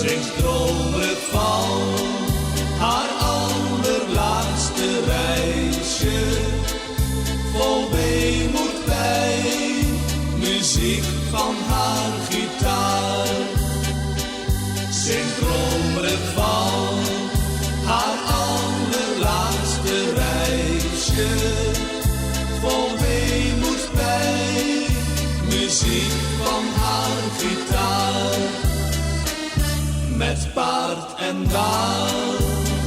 zingt dromerig van haar allerlaatste reisje. Vol weemoed bij muziek van haar gitaar. Zingt dromerig van haar allerlaatste reisje. Vol weemoed bij muziek van haar gitaar. Met paard en wagen,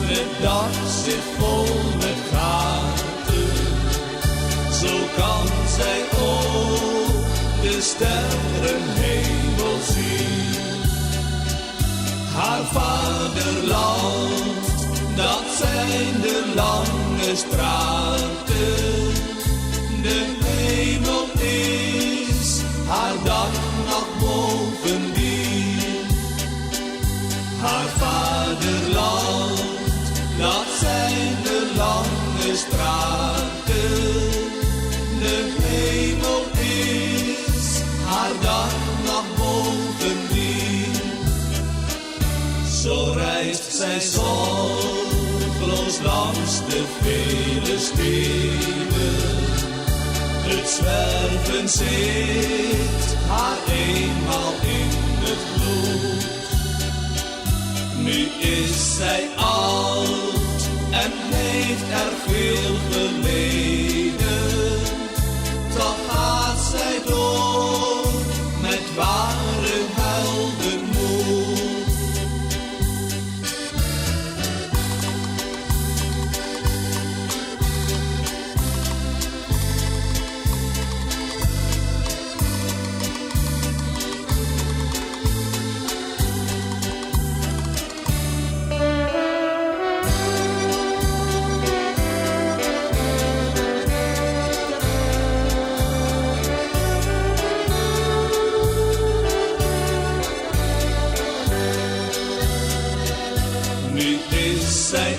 het dak zit vol met gaten. Zo kan zij ook de sterrenhemel zien. Haar vaderland, dat zijn de lange straten. De hemel is haar dak nog bovendien. Haar vaderland, dat zijn de lange straten. De hemel is haar dak nog bovendien. Zo reist zij zorgeloos langs de vele steden. Het zwerven zit haar eenmaal in het bloed. Nu is zij oud en heeft er veel geleden. Toch gaat zij door met ware heldenmoed. Nu is zij